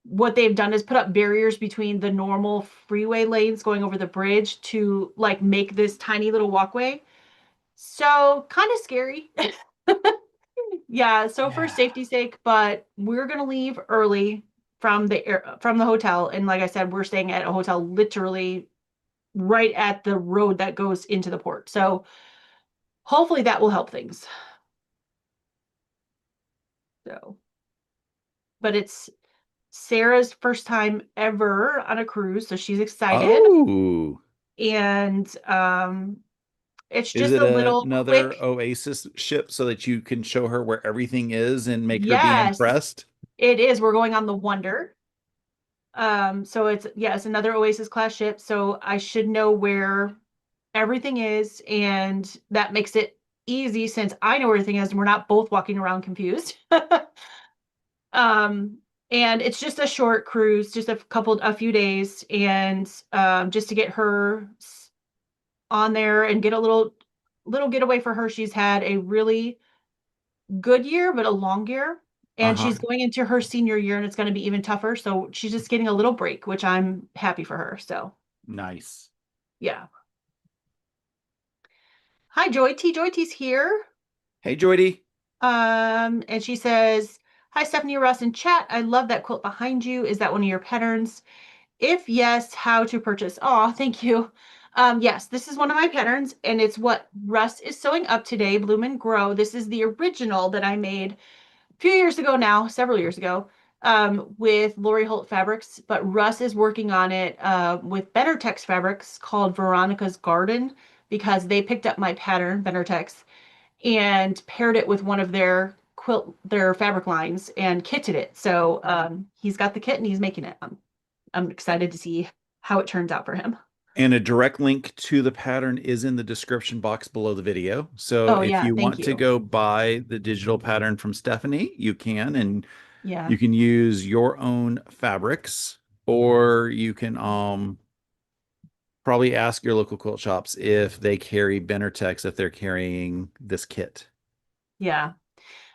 What they've done is put up barriers between the normal freeway lanes going over the bridge to like make this tiny little walkway. So kind of scary. Yeah, so for Yeah. safety's sake, but we're gonna leave early from the hotel, and like I said, we're staying at a hotel literally right at the road that goes into the port. So hopefully that will help things. So, but it's Sarah's first time ever on a cruise, so she's excited, Oh, and it's is just it a little another quick. Oasis ship so that you can show her where everything is and make her be Yes, impressed? it is. We're going on the Wonder. So it's yeah, it's another Oasis class ship, so I should know where everything is, and that makes it easy since I know where everything is and we're not both walking around confused. um, and it's just a short cruise, just a few days, and just to get her on there and get a little getaway for her. She's had a really good year, but a long year. And Uh-huh. she's going into her senior year and it's going to be even tougher. So she's just getting a little break, which I'm happy for her. So, Nice. yeah. Hi, Joy T. Joy T's here. Hey, Joydy. And she says, "Hi, Stephanie, Russ in chat. I love that quilt behind you. Is that one of your patterns? If yes, how to purchase?" Oh, thank you. Yes, this is one of my patterns, and it's what Russ is sewing up today, Bloom and Grow. This is the original that I made a few years ago now, several years ago, with Lori Holt Fabrics, but Russ is working on it with Benartex Fabrics called Veronica's Garden because they picked up my pattern, Benartex, and paired it with one of their fabric lines and kitted it. So he's got the kit and he's making it. I'm excited to see how it turns out for him. And a direct link to the pattern is in the description box below the video. So Oh if yeah, you thank want to you. go buy the digital pattern from Stephanie, you can, and Yeah, you can use your own fabrics, or you can probably ask your local quilt shops if they carry Benartex if they're carrying this kit. yeah.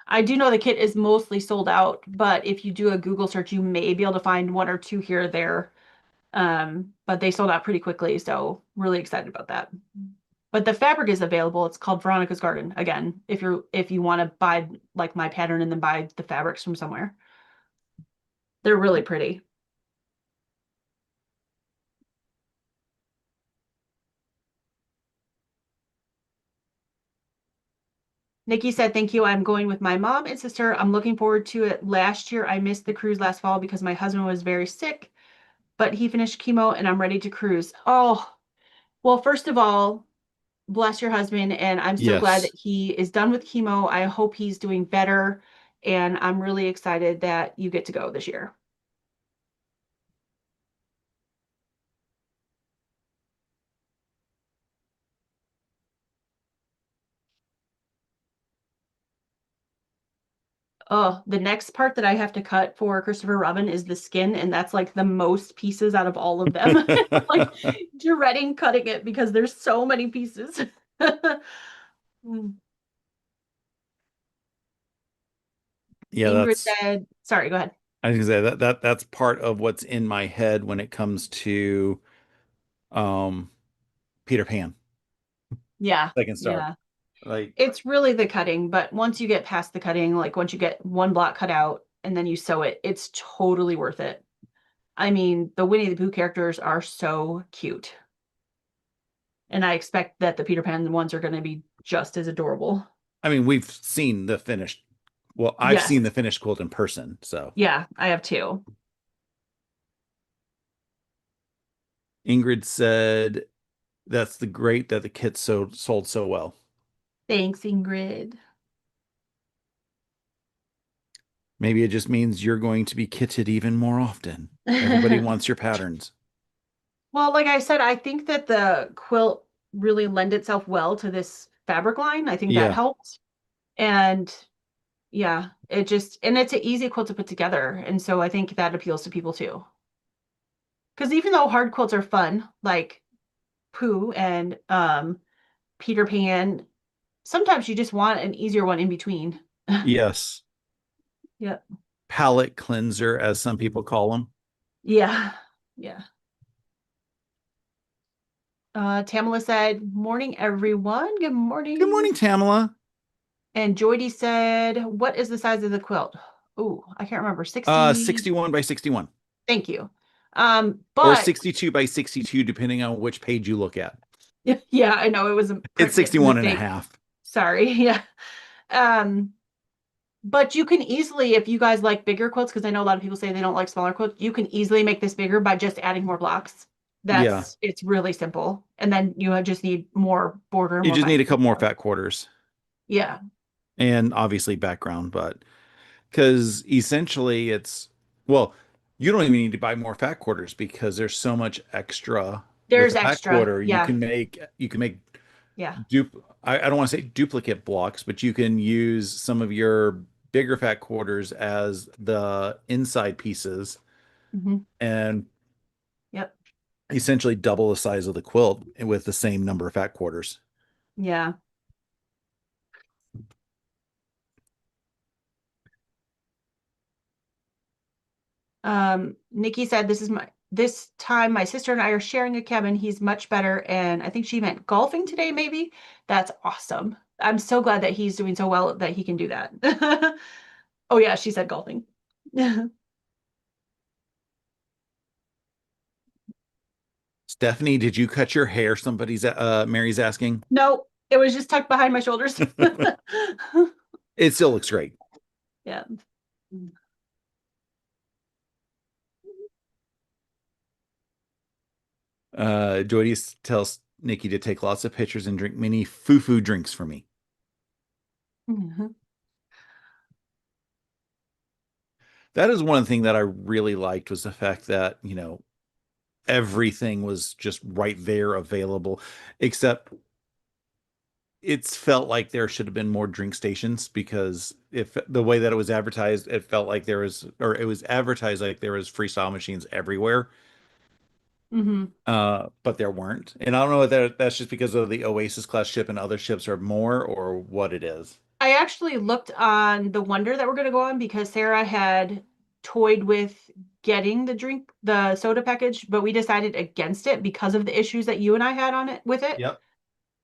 I do know the kit is mostly sold out, but if you do a Google search, you may be able to find one or two here or there. But they sold out pretty quickly, so really excited about that. But the fabric is available. It's called Veronica's Garden. Again, if you want to buy like my pattern and then buy the fabrics from somewhere. They're really pretty. Nikki said, "Thank you. I'm going with my mom and sister. I'm looking forward to it. Last year, I missed the cruise last fall because my husband was very sick, but he finished chemo and I'm ready to cruise." Oh, well, first of all, bless your husband. And I'm so glad that Yes. he is done with chemo. I hope he's doing better. And I'm really excited that you get to go this year. Oh, the next part that I have to cut for Christopher Robin is the skin, and that's like the most pieces out of all of them. Like dreading cutting it because there's so many pieces. Mm. Yeah, Ingrid that's said, sorry, go ahead. I was gonna say that's part of what's in my head when it comes to um Peter Pan, Yeah, Second Star. yeah. Like, It's really the cutting, but once you get past the cutting, like once you get one block cut out and then you sew it, it's totally worth it. I mean, the Winnie the Pooh characters are so cute. And I expect that the Peter Pan ones are going to be just as adorable. I mean, we've seen the finished, well, I've Yes. seen the finished quilt in person, so Yeah, I have two. Ingrid said that's the great that the kit sold so well. Thanks, Ingrid. Maybe it just means you're going to be kitted even more often. Everybody wants your patterns. Well, like I said, I think that the quilt really lend itself well to this. fabric line. I think that Yeah. helped. And yeah, and it's an easy quilt to put together. And so I think that appeals to people too. Because even though hard quilts are fun, like Pooh and Peter Pan, sometimes you just want an easier one in between. Yes. Yep. Palette cleanser, as some people call them. Yeah. Yeah. Tamala said, "Morning, everyone. Good Good morning." morning, Tamala. And Joydy said, "What is the size of the quilt?" Oh, I can't remember. 60. 61 by 61 Thank you. or But 62 by 62, depending on which page you look at. yeah, I know it was a It's print 61 and a mistake. half. Sorry. Yeah. Um, but you can easily, if you guys like bigger quilts, because I know a lot of people say they don't like smaller quilts, you can easily make this bigger by just adding more blocks. Yeah. It's really simple. And then you just need more border, You more just need a binding and couple more stuff. fat quarters Yeah. and obviously background, but because essentially well, you don't even need to buy more fat quarters because there's so much extra with There's the fat extra. quarter. Yeah. You can make Yeah. I don't want to say duplicate blocks, but you can use some of your bigger fat quarters as the inside pieces Hmm. and Yep. essentially double the size of the quilt with the same number of fat quarters. Yeah. Nikki said, this time my sister and I are sharing a cabin. He's much better. And I think she meant golfing today, maybe. That's awesome. I'm so glad that he's doing so well that he can do that. Oh yeah, she said golfing. Stephanie, did you cut your hair? Mary's asking. No, it was just tucked behind my shoulders. It still looks great. Yeah. Jody tells Nikki to take lots of pictures and drink many foo-foo drinks for me. Mhm. That is one thing that I really liked was the fact that, everything was just right there available, except it's felt like there should have been more drink stations because if the way that it was advertised, it felt like it was advertised like there was freestyle machines everywhere. Mhm. But there weren't. And I don't know whether that's just because of the Oasis class ship and other ships are more or what it is. I actually looked on the Wonder that we're going to go on because Sarah had toyed with getting the soda package, but we decided against it because of the issues that you and I had on it with it. Yep.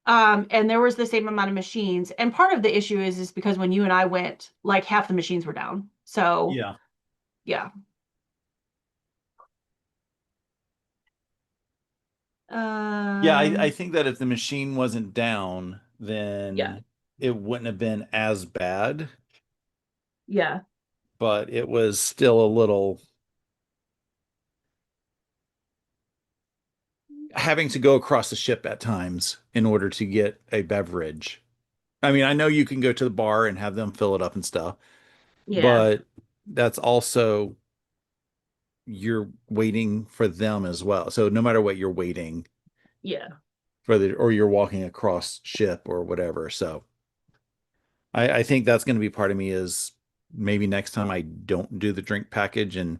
And there was the same amount of machines. And part of the issue is because when you and I went, like half the machines were down. So Yeah. yeah. Yeah, I Um, think that if the machine wasn't down, yeah, then it wouldn't have been as bad, yeah, but it was still a little having to go across the ship at times in order to get a beverage. I mean, I know you can go to the bar and have them fill it up and stuff, yeah, but that's also you're waiting for them as well. So no matter what, you're waiting yeah. or you're walking across ship or whatever. So I think that's going to be part of me is maybe next time I don't do the drink package and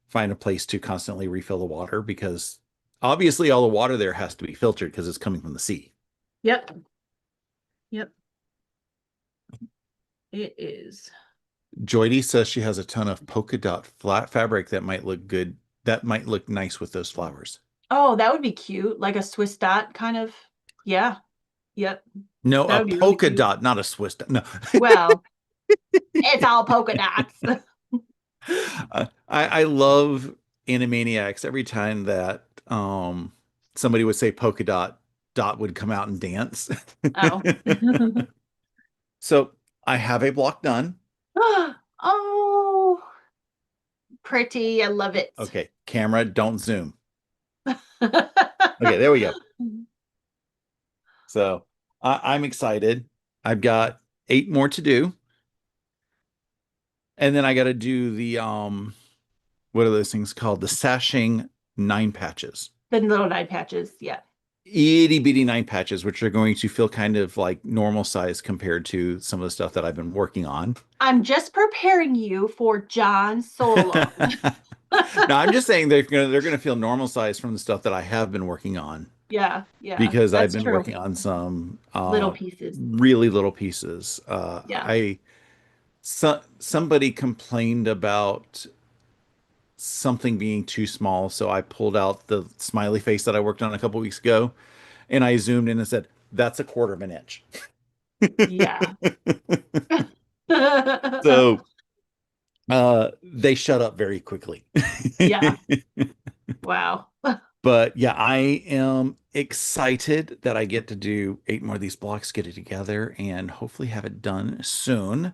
find a place to constantly refill the water because obviously all the water there has to be filtered because it's coming from the sea. Yep, yep, it is. Joydy says she has a ton of polka dot flat fabric that might look good, that might look nice with those flowers. Oh, that would be cute. Like a Swiss dot kind of. Yeah, yep. No, That a would be really polka cute. dot, not a Swiss dot. No. Well, it's all polka dots. I love Animaniacs. Every time that somebody would say polka dot, Dot would come out and dance. Oh. So I have a block done. Oh, pretty. I love it. Okay, camera, don't zoom. Okay, there we go. So I'm excited. I've got 8 more to do, and then I got to do the what are those things called? The sashing 9 patches. The little nine patches. Yeah. itty bitty 9 patches, which are going to feel kind of like normal size compared to some of the stuff that I've been working on. I'm just preparing you for John Solon. No, I'm just saying they're gonna feel normal size from the stuff that I have been working on Yeah, yeah, because I've that's been true. working on some Little pieces. really little pieces. Yeah. Somebody complained about something being too small, so I pulled out the smiley face that I worked on a couple weeks ago, and I zoomed in and said, "That's a quarter of an inch." Yeah. So they shut up very quickly. Yeah. Wow. But yeah, I am excited that I get to do 8 more of these blocks, get it together, and hopefully have it done soon.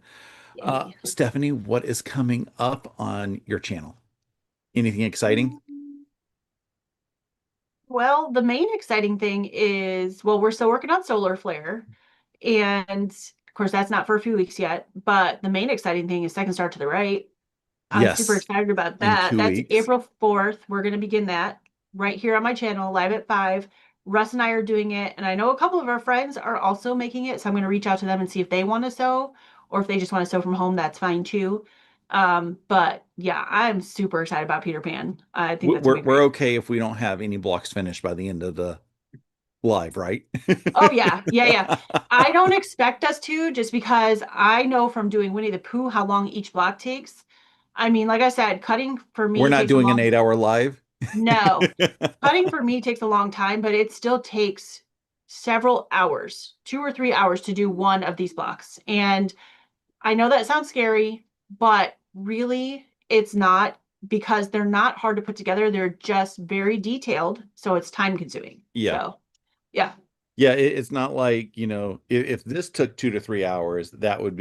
Yay. Stephanie, what is coming up on your channel? Anything exciting? Well, the main exciting thing is, well, we're still working on solar flare. And of course, that's not for a few weeks yet. But the main exciting thing is Second Star to the Right. I'm super Yes, excited about in that. two That's weeks. April 4th. We're going to begin that right here on my channel, live at 5. Russ and I are doing it. And I know a couple of our friends are also making it. So I'm going to reach out to them and see if they want to sew or if they just want to sew from home. That's fine too. But yeah, I'm super excited about Peter Pan. I think that's going to be We're great. okay if we don't have any blocks finished by the end of the live, right? Oh yeah, yeah, yeah. I don't expect us to just because I know from doing Winnie the Pooh how long each block takes. I mean, like I said, cutting for We're me not takes a doing an long 8 hour live. no. Cutting for me takes a long time, but it still takes several hours, 2 or 3 hours to do one of these blocks. And I know that sounds scary, but really it's not because they're not hard to put together. They're just very detailed, so it's time consuming. Yeah. So, yeah. Yeah, it's not like, if this took 2 to 3 hours, that would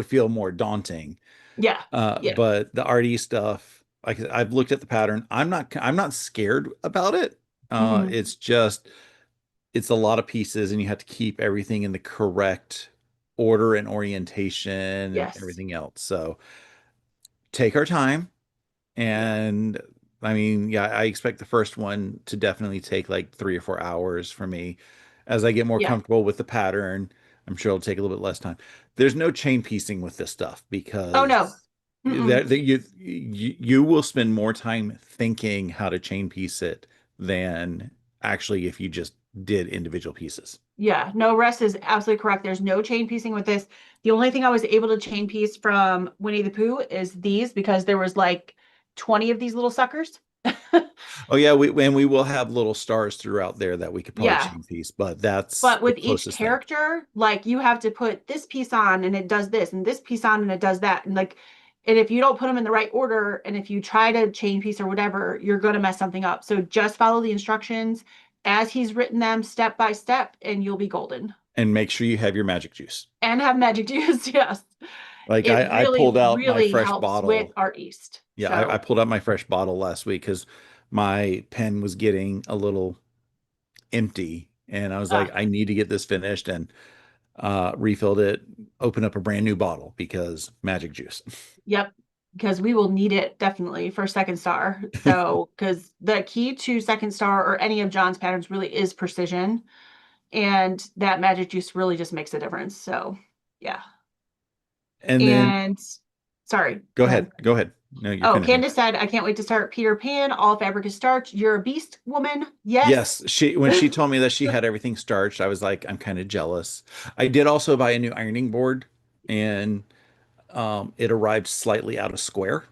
feel more daunting. Yeah. Yeah. But the RD stuff, like I've looked at the pattern. I'm not scared about it. Mhm. It's just it's a lot of pieces and you have to keep everything in the correct order and orientation and Yes. everything else. So take our time. Yeah. And I mean, yeah, I expect the first one to definitely take like 3 or 4 hours for me. As I get more Yeah. comfortable with the pattern, I'm sure it'll take a little bit less time. There's no chain piecing with this stuff Oh no. because Mm-mm. you will spend more time thinking how to chain piece it than actually if you just did individual pieces. Yeah. No, Russ is absolutely correct. There's no chain piecing with this. The only thing I was able to chain piece from Winnie the Pooh is these because there was like 20 of these little suckers. Oh yeah, we will have little stars throughout there that we could probably Yeah. chain piece, but that's But the with each closest thing. character, like you have to put this piece on and it does this and this piece on and it does that. And like, and if you don't put them in the right order and if you try to chain piece or whatever, you're going to mess something up. So just follow the instructions as he's written them step by step and you'll be golden. And make sure you have your magic juice. And have magic juice. Yes. Like It I really, pulled out my really fresh helps with bottle. Art East. Yeah, I So, pulled out my fresh bottle last week because my pen was getting a little empty, and I was like, uh, I need to get this finished, and refilled it, open up a brand new bottle because magic juice. yep. Because we will need it definitely for second star. So, because the key to second star or any of John's patterns really is precision. And that magic juice really just makes a difference. So, yeah. And then And sorry, go go ahead. ahead, go ahead. No, you're Oh, finishing. Candace said, I can't wait to start Peter Pan. All fabric is starched. You're a beast, woman. Yes. Yes, she when she told me that she had everything starched, I was like, I'm kind of jealous. I did also buy a new ironing board, and it arrived slightly out of square.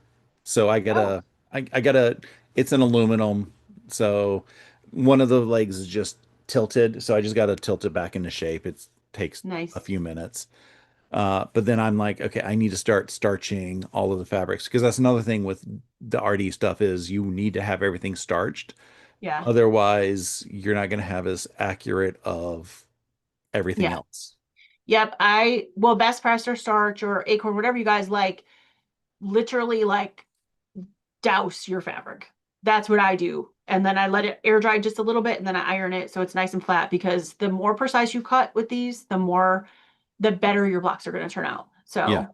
So Oh, I gotta, it's an aluminum. So one of the legs is just tilted. So I just gotta tilt it back into shape. It takes a nice. few minutes. But then I'm like, okay, I need to start starching all of the fabrics because that's another thing with the RD stuff is you need to have everything starched. Yeah. Otherwise, you're not going to have as accurate of everything Yeah. else. Yep. Well, best press or starch or acorn, whatever you guys like, literally like douse your fabric. That's what I do. And then I let it air dry just a little bit and then I iron it so it's nice and flat because the more precise you cut with these, the better your blocks are going to turn out. Yeah.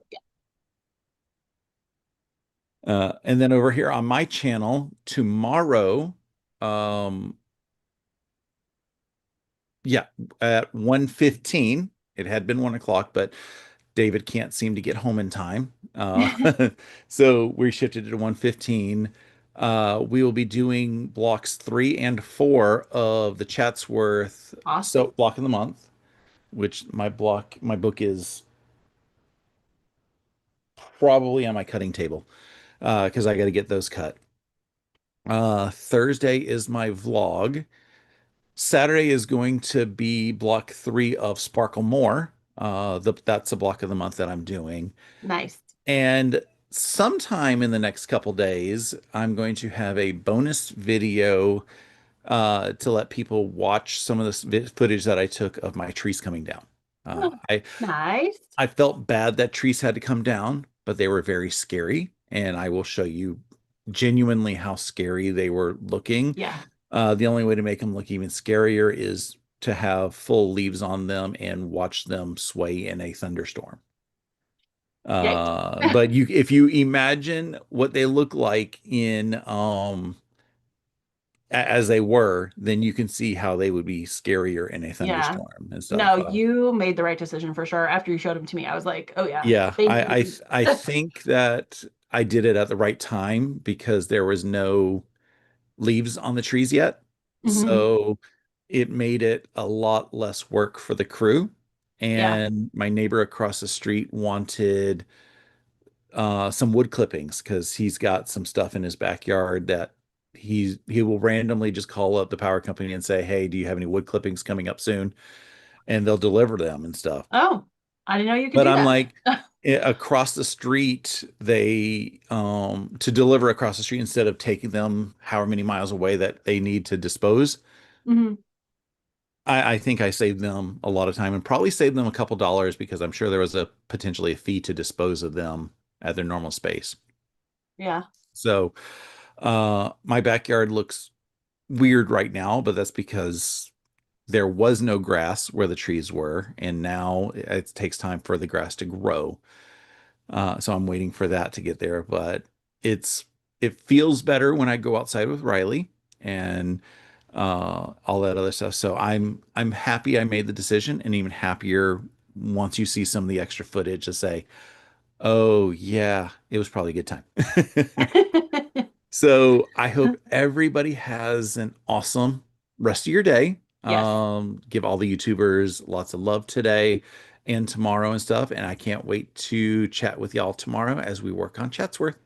So, And then over here on my channel tomorrow, um, Yeah, at 1:15. It had been 1 o'clock, but David can't seem to get home in time. So we shifted it to 1:15. We will be doing blocks 3 and 4 of the Chatsworth Awesome. soap block of the month, which my book is probably on my cutting table because I got to get those cut. Thursday is my vlog. Saturday is going to be block 3 of Sparkle More. That's a block of the month that I'm doing. Nice. And sometime in the next couple days, I'm going to have a bonus video to let people watch some of this footage that I took of my trees coming down. Uh, I Nice. I felt bad that trees had to come down, but they were very scary, and I will show you genuinely how scary they were looking. Yeah. The only way to make them look even scarier is to have full leaves on them and watch them sway in a thunderstorm. Yikes. But if you imagine what they look like in as they were, then you can see how they would be scarier in a Yeah. thunderstorm and No, stuff. you made the right decision for sure. After you showed them to me, I was like, oh yeah, Yeah, thank you. I think that I did it at the right time because there was no leaves on the trees yet. Hmm. So it made it a lot less work for the crew. Yeah. And my neighbor across the street wanted some wood clippings because he's got some stuff in his backyard that he will randomly just call up the power company and say, "Hey, do you have any wood clippings coming up soon?" And they'll deliver them and stuff. Oh, I didn't know you could But do I'm that. like, across the street, they to deliver across the street instead of taking them however many miles away that they need to dispose. Hmm. I think I saved them a lot of time and probably saved them a couple dollars because I'm sure there was a potentially a fee to dispose of them at their normal space. Yeah. So my backyard looks weird right now, but that's because there was no grass where the trees were, and now it takes time for the grass to grow. So I'm waiting for that to get there, but it's it feels better when I go outside with Riley and all that other stuff. So I'm happy I made the decision, and even happier once you see some of the extra footage to say, oh yeah, it was probably a good time. So I hope everybody has an awesome rest of your day. Yes. Give all the YouTubers lots of love today and tomorrow and stuff. And I can't wait to chat with y'all tomorrow as we work on Chatsworth.